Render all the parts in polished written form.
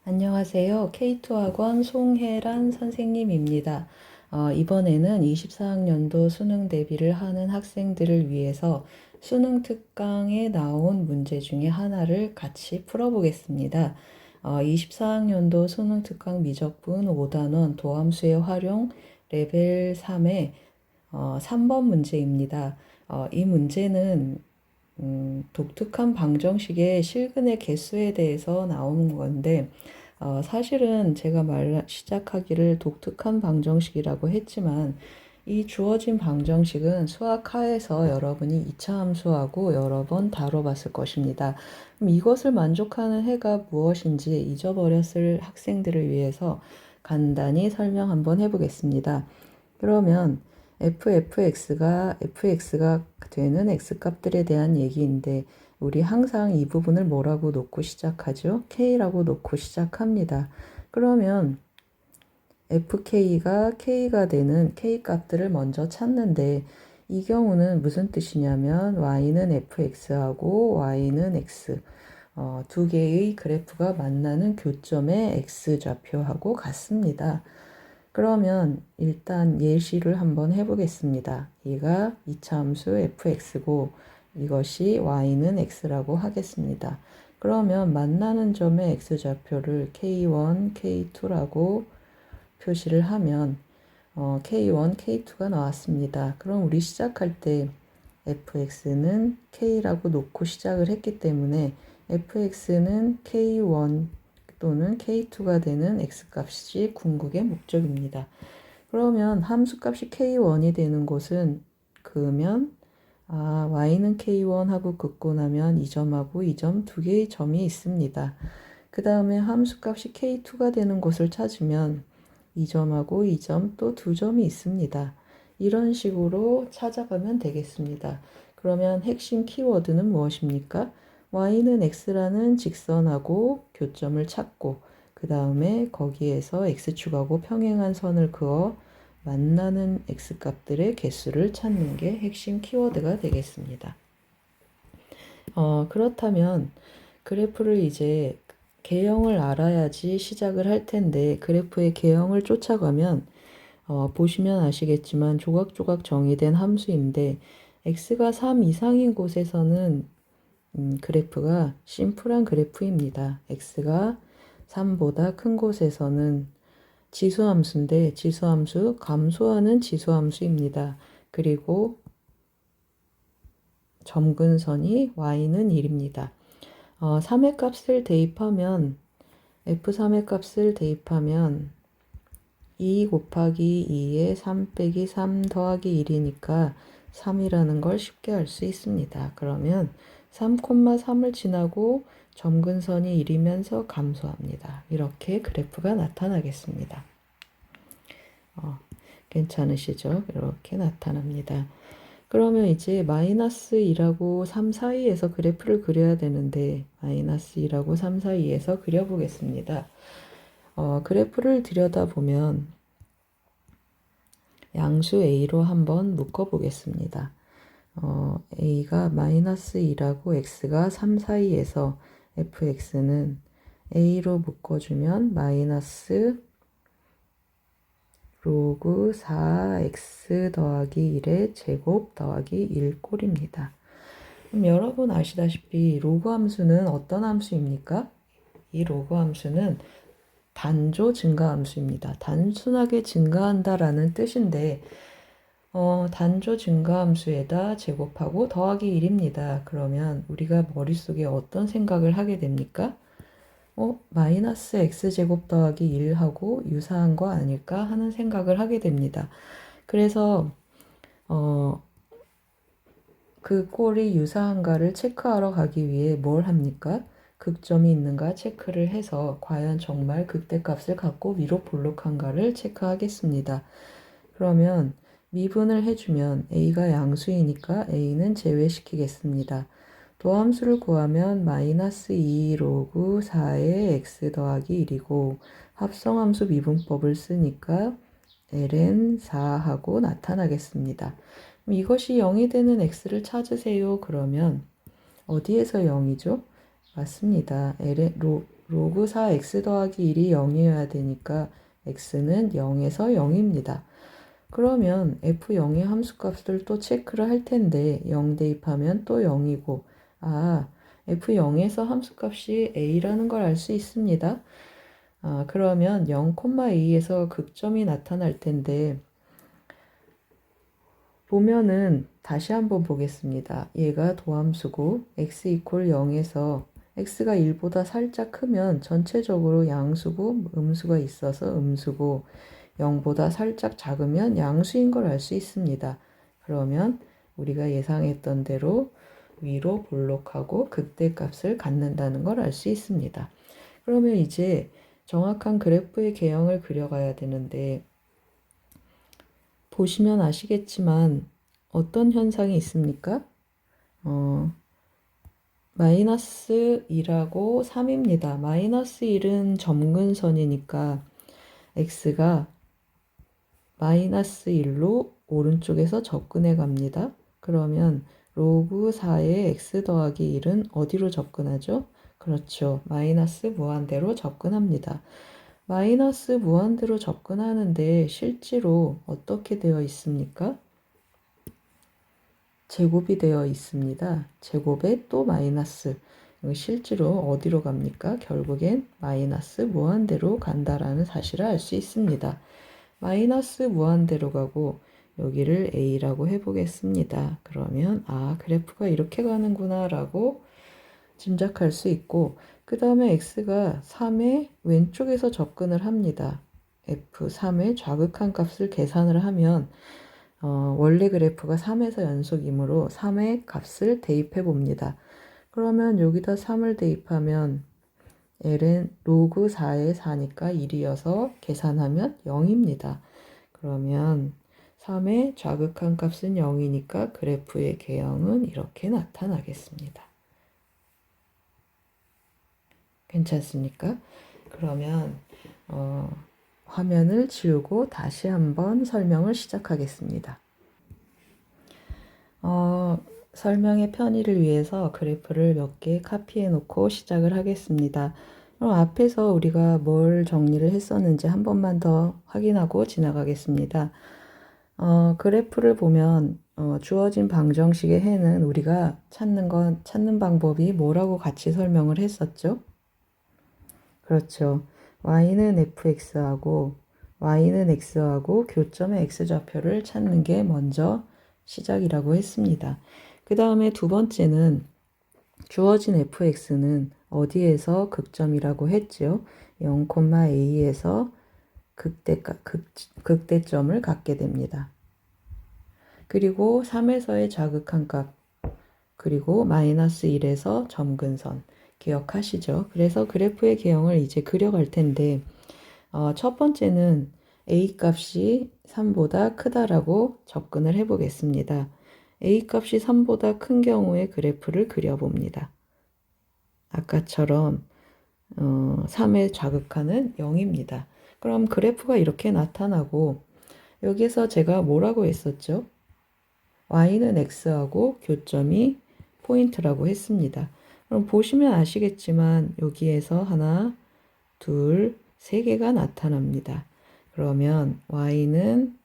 안녕하세요. K2학원 송혜란 선생님입니다. 이번에는 24학년도 수능 대비를 하는 학생들을 위해서 수능 특강에 나온 문제 중에 하나를 같이 풀어보겠습니다. 24학년도 수능 특강 미적분 5단원 도함수의 활용 레벨 3의 3번 문제입니다. 이 문제는 독특한 방정식의 실근의 개수에 대해서 나오는 건데, 사실은 제가 시작하기를 독특한 방정식이라고 했지만, 이 주어진 방정식은 수학하에서 여러분이 2차 함수하고 여러 번 다뤄봤을 것입니다. 그럼 이것을 만족하는 해가 무엇인지 잊어버렸을 학생들을 위해서 간단히 설명 한번 해보겠습니다. 그러면 fx가 되는 x값들에 대한 얘기인데 우리 항상 이 부분을 뭐라고 놓고 시작하죠? k라고 놓고 시작합니다. 그러면 fk가 k가 되는 k값들을 먼저 찾는데 이 경우는 무슨 뜻이냐면 y는 fx하고 y는 x 두 개의 그래프가 만나는 교점의 x좌표하고 같습니다. 그러면 일단 예시를 한번 해보겠습니다. 얘가 이차함수 fx고 이것이 y는 x라고 하겠습니다. 그러면 만나는 점의 x좌표를 k1, k2라고 표시를 하면 k1, k2가 나왔습니다. 그럼 우리 시작할 때 fx는 k라고 놓고 시작을 했기 때문에 fx는 k1 또는 k2가 되는 x값이 궁극의 목적입니다. 그러면 함수값이 k1이 되는 곳은 그으면 y는 k1하고 긋고 나면 이 점하고 이 점 두 개의 점이 있습니다. 그 다음에 함수값이 k2가 되는 곳을 찾으면 이 점하고 이 점 또 두 점이 있습니다. 이런 식으로 찾아가면 되겠습니다. 그러면 핵심 키워드는 무엇입니까? y는 x라는 직선하고 교점을 찾고 그 다음에 거기에서 x축하고 평행한 선을 그어 만나는 x값들의 개수를 찾는 게 핵심 키워드가 되겠습니다. 그렇다면 그래프를 이제 개형을 알아야지 시작을 할 텐데 그래프의 개형을 쫓아가면 보시면 아시겠지만 조각조각 정의된 함수인데 x가 3 이상인 곳에서는 그래프가 심플한 그래프입니다. x가 3보다 큰 곳에서는 지수함수인데 지수함수 감소하는 지수함수입니다. 그리고 점근선이 y는 1입니다. 3의 값을 대입하면 f3의 값을 대입하면 2 곱하기 2에 3 빼기 3 더하기 1이니까 3이라는 걸 쉽게 알 수 있습니다. 그러면 3,3을 지나고 점근선이 1이면서 감소합니다. 이렇게 그래프가 나타나겠습니다. 괜찮으시죠? 이렇게 나타납니다. 그러면 이제 마이너스 2하고 3 사이에서 그래프를 그려야 되는데 마이너스 2하고 3 사이에서 그려보겠습니다. 그래프를 들여다보면 양수 a로 한번 묶어보겠습니다. a가 마이너스 2라고 x가 3 사이에서 fx는 a로 묶어주면 마이너스 로그 4x 더하기 1의 제곱 더하기 1꼴입니다. 그럼 여러분 아시다시피 로그 함수는 어떤 함수입니까? 이 로그 함수는 단조 증가 함수입니다. 단순하게 증가한다라는 뜻인데 단조 증가 함수에다 제곱하고 더하기 1입니다. 그러면 우리가 머릿속에 어떤 생각을 하게 됩니까? 마이너스 x제곱 더하기 1하고 유사한 거 아닐까 하는 생각을 하게 됩니다. 그래서 그 꼴이 유사한가를 체크하러 가기 위해 뭘 합니까? 극점이 있는가 체크를 해서 과연 정말 극대값을 갖고 위로 볼록한가를 체크하겠습니다. 그러면 미분을 해주면 a가 양수이니까 a는 제외시키겠습니다. 도함수를 구하면 마이너스 2 로그 4의 x 더하기 1이고 합성함수 미분법을 쓰니까 ln 4하고 나타나겠습니다. 이것이 0이 되는 x를 찾으세요. 그러면 어디에서 0이죠? 맞습니다. 로그 4x 더하기 1이 0이어야 되니까 x는 0에서 0입니다. 그러면 f0의 함수값을 또 체크를 할 텐데 0 대입하면 또 0이고 f0에서 함수값이 a라는 걸 알 수 있습니다. 그러면 0,a에서 극점이 나타날 텐데 보면은 다시 한번 보겠습니다. 얘가 도함수고 x 이퀄 0에서 x가 1보다 살짝 크면 전체적으로 양수고 음수가 있어서 음수고 0보다 살짝 작으면 양수인 걸 알 수 있습니다. 그러면 우리가 예상했던 대로 위로 볼록하고 극대값을 갖는다는 걸 알 수 있습니다. 그러면 이제 정확한 그래프의 개형을 그려가야 되는데 보시면 아시겠지만 어떤 현상이 있습니까? 마이너스 1하고 3입니다. 마이너스 1은 점근선이니까 x가 마이너스 1로 오른쪽에서 접근해 갑니다. 그러면 로그 4의 x 더하기 1은 어디로 접근하죠? 그렇죠. 마이너스 무한대로 접근합니다. 마이너스 무한대로 접근하는데 실제로 어떻게 되어 있습니까? 제곱이 되어 있습니다. 제곱에 또 마이너스. 실제로 어디로 갑니까? 결국엔 마이너스 무한대로 간다라는 사실을 알 수 있습니다. 마이너스 무한대로 가고 여기를 a라고 해보겠습니다. 그러면 그래프가 이렇게 가는구나 라고 짐작할 수 있고 그 다음에 x가 3의 왼쪽에서 접근을 합니다. f3의 좌극한 값을 계산을 하면 원래 그래프가 3에서 연속이므로 3의 값을 대입해 봅니다. 그러면 여기다 3을 대입하면 l은 로그 4의 4니까 1이어서 계산하면 0입니다. 그러면 3의 좌극한 값은 0이니까 그래프의 개형은 이렇게 나타나겠습니다. 괜찮습니까? 그러면 화면을 지우고 다시 한번 설명을 시작하겠습니다. 설명의 편의를 위해서 그래프를 몇 개 카피해 놓고 시작을 하겠습니다. 그럼 앞에서 우리가 뭘 정리를 했었는지 한 번만 더 확인하고 지나가겠습니다. 그래프를 보면 주어진 방정식의 해는 우리가 찾는 방법이 뭐라고 같이 설명을 했었죠? 그렇죠. y는 fx하고 y는 x하고 교점의 x좌표를 찾는 게 먼저 시작이라고 했습니다. 그 다음에 두 번째는 주어진 fx는 어디에서 극점이라고 했죠? 0,a에서 극대점을 갖게 됩니다. 그리고 3에서의 자극한 값, 그리고 마이너스 1에서 점근선 기억하시죠? 그래서 그래프의 개형을 이제 그려갈 텐데 첫 번째는 a 값이 3보다 크다라고 접근을 해보겠습니다. a 값이 3보다 큰 경우에 그래프를 그려봅니다. 아까처럼 3의 좌극하는 0입니다. 그럼 그래프가 이렇게 나타나고 여기서 제가 뭐라고 했었죠? y는 x하고 교점이 포인트라고 했습니다. 그럼 보시면 아시겠지만 여기에서 하나, 둘, 세 개가 나타납니다. 그러면 y는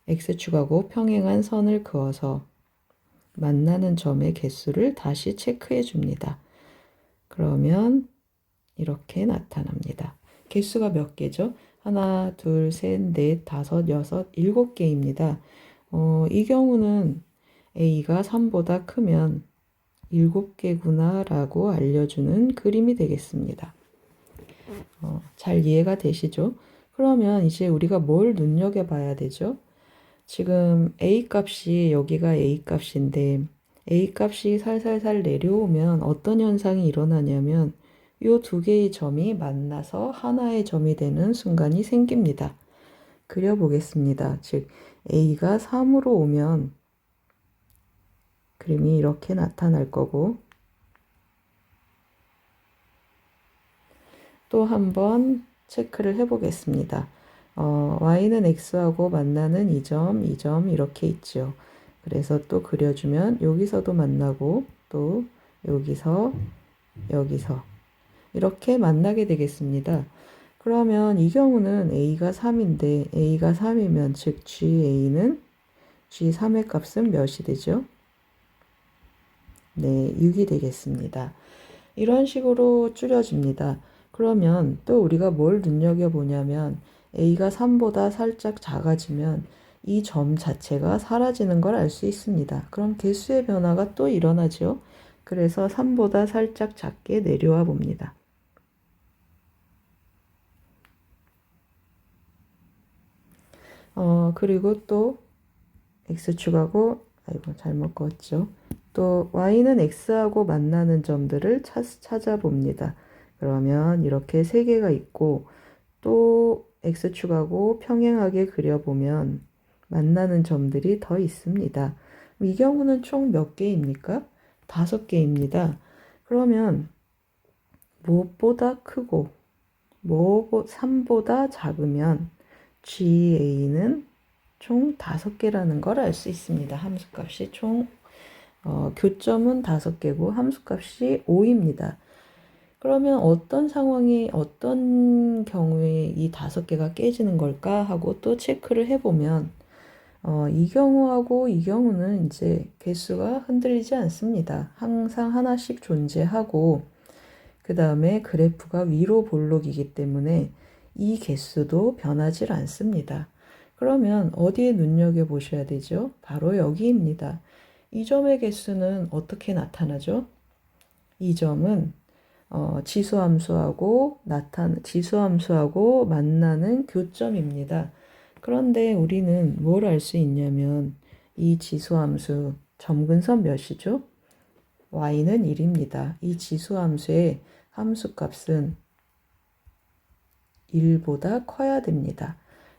x축하고 평행한 선을 그어서 만나는 점의 개수를 다시 체크해 줍니다. 그러면 이렇게 나타납니다. 개수가 몇 개죠? 하나, 둘, 셋, 넷, 다섯, 여섯, 7개입니다. 이 경우는 a가 3보다 크면 7개구나 라고 알려주는 그림이 되겠습니다. 잘 이해가 되시죠? 그러면 이제 우리가 뭘 눈여겨봐야 되죠? 지금 a 값이 여기가 a 값인데 a 값이 살살살 내려오면 어떤 현상이 일어나냐면 이 두 개의 점이 만나서 하나의 점이 되는 순간이 생깁니다. 그려보겠습니다. 즉 a가 3으로 오면 그림이 이렇게 나타날 거고 또 한번 체크를 해보겠습니다. y는 x하고 만나는 이 점, 이 점 이렇게 있죠. 그래서 또 그려주면 여기서도 만나고 또 여기서 이렇게 만나게 되겠습니다. 그러면 이 경우는 a가 3인데 a가 3이면 즉 GA는 G3의 값은 몇이 되죠? 네, 6이 되겠습니다. 이런 식으로 줄여집니다. 그러면 또 우리가 뭘 눈여겨보냐면 a가 3보다 살짝 작아지면 이 점 자체가 사라지는 걸 알 수 있습니다. 그럼 개수의 변화가 또 일어나죠. 그래서 3보다 살짝 작게 내려와 봅니다. 그리고 또 x축하고 아이고 잘못 그었죠. 또 y는 x하고 만나는 점들을 찾아봅니다. 그러면 이렇게 세 개가 있고 또 x축하고 평행하게 그려보면 만나는 점들이 더 있습니다. 이 경우는 총 몇 개입니까? 5개입니다. 그러면 무엇보다 크고 3보다 작으면 GA는 총 5개라는 걸 알 수 있습니다. 함수값이 총 교점은 5개고 함수값이 5입니다. 그러면 어떤 상황이 어떤 경우에 이 5개가 깨지는 걸까 하고 또 체크를 해보면 이 경우하고 이 경우는 이제 개수가 흔들리지 않습니다. 항상 하나씩 존재하고 그 다음에 그래프가 위로 볼록이기 때문에 이 개수도 변하지 않습니다. 그러면 어디에 눈여겨보셔야 되죠? 바로 여기입니다. 이 점의 개수는 어떻게 나타나죠? 이 점은 지수함수하고 만나는 교점입니다. 그런데 우리는 뭘 알 수 있냐면 이 지수함수 점근선 몇이죠? y는 1입니다. 이 지수함수의 함수값은 1보다 커야 됩니다.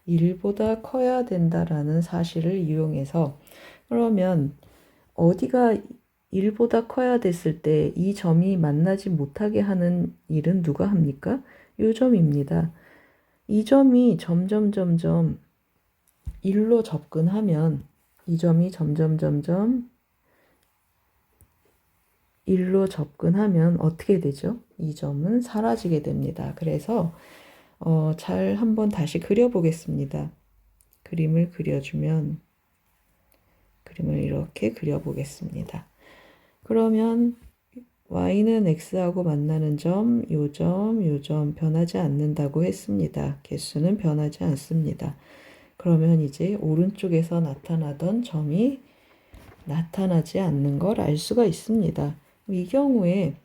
1보다 커야 된다라는 사실을 이용해서 그러면 어디가 1보다 커야 됐을 때 이 점이 만나지 못하게 하는 일은 누가 합니까? 이 점입니다. 이 점이 점점 1로 접근하면 이 점이 점점 1로 접근하면 어떻게 되죠? 이 점은 사라지게 됩니다. 그래서 잘 한번 다시 그려보겠습니다. 그림을 그려주면 그림을 이렇게 그려보겠습니다. 그러면 y는 x하고 만나는 점, 요 점 변하지 않는다고 했습니다. 개수는 변하지 않습니다. 그러면 이제 오른쪽에서 나타나던 점이 나타나지 않는 걸 알 수가 있습니다. 이 경우에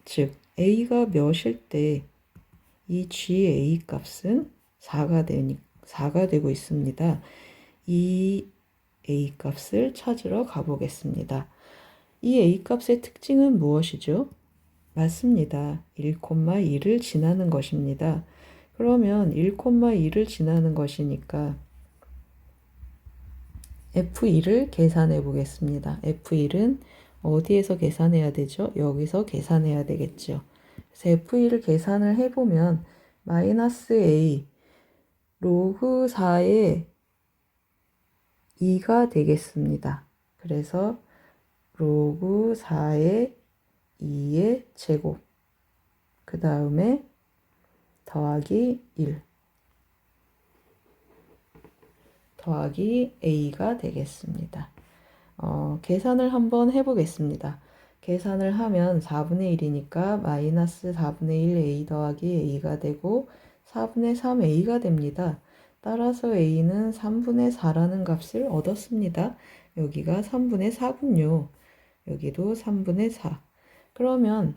즉 a가 몇일 때 이 GA 값은 4가 되고 있습니다. 이 A 값을 찾으러 가보겠습니다. 이 A 값의 특징은 무엇이죠? 맞습니다. 1,2를 지나는 것입니다. 그러면 1,2를 지나는 것이니까 F1을 계산해 보겠습니다. F1은 어디에서 계산해야 되죠? 여기서 계산해야 되겠죠. 그래서 F1을 계산을 해보면 마이너스 A 로그 4의 2가 되겠습니다. 그래서 로그 4의 2의 제곱 그 다음에 더하기 1 더하기 A가 되겠습니다. 계산을 한번 해보겠습니다. 계산을 하면 4분의 1이니까 마이너스 4분의 1 A 더하기 A가 되고 4분의 3 A가 됩니다. 따라서 A는 3분의 4라는 값을 얻었습니다. 여기가 3분의 4군요. 여기도 3분의 4. 그러면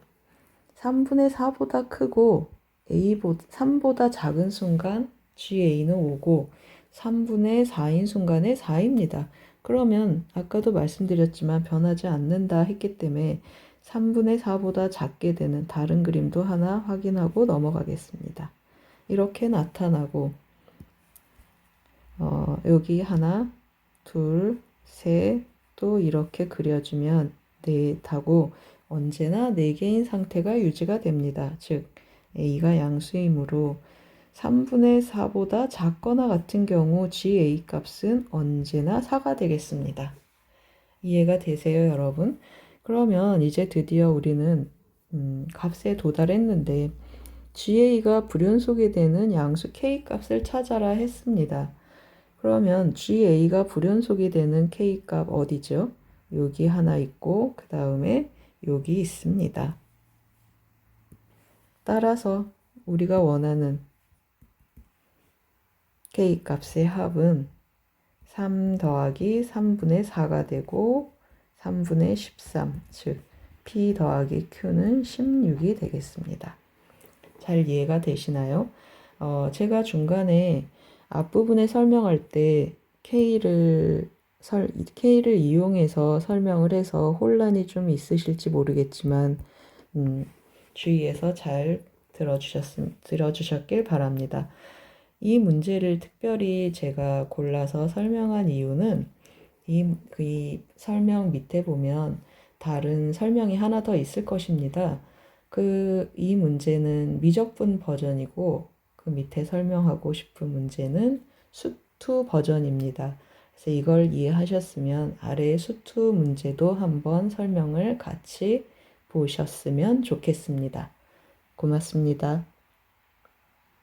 3분의 4보다 크고 3보다 작은 순간 GA는 5고 3분의 4인 순간에 4입니다. 그러면 아까도 말씀드렸지만 변하지 않는다 했기 때문에 3분의 4보다 작게 되는 다른 그림도 하나 확인하고 넘어가겠습니다. 이렇게 나타나고 여기 하나, 둘, 셋, 또 이렇게 그려주면 넷하고 언제나 4개인 상태가 유지가 됩니다. 즉 A가 양수이므로 3분의 4보다 작거나 같은 경우 GA 값은 언제나 4가 되겠습니다. 이해가 되세요, 여러분? 그러면 이제 드디어 우리는 값에 도달했는데 GA가 불연속이 되는 양수 K 값을 찾아라 했습니다. 그러면 GA가 불연속이 되는 K 값 어디죠? 여기 하나 있고 그 다음에 여기 있습니다. 따라서 우리가 원하는 K 값의 합은 3 더하기 3분의 4가 되고 3분의 13, 즉 P 더하기 Q는 16이 되겠습니다. 잘 이해가 되시나요? 제가 중간에 앞부분에 설명할 때 K를 이용해서 설명을 해서 혼란이 좀 있으실지 모르겠지만 주의해서 잘 들어주셨길 바랍니다. 이 문제를 특별히 제가 골라서 설명한 이유는 이 설명 밑에 보면 다른 설명이 하나 더 있을 것입니다. 이 문제는 미적분 버전이고 그 밑에 설명하고 싶은 문제는 수투 버전입니다. 그래서 이걸 이해하셨으면 아래 수투 문제도 한번 설명을 같이 보셨으면 좋겠습니다. 고맙습니다.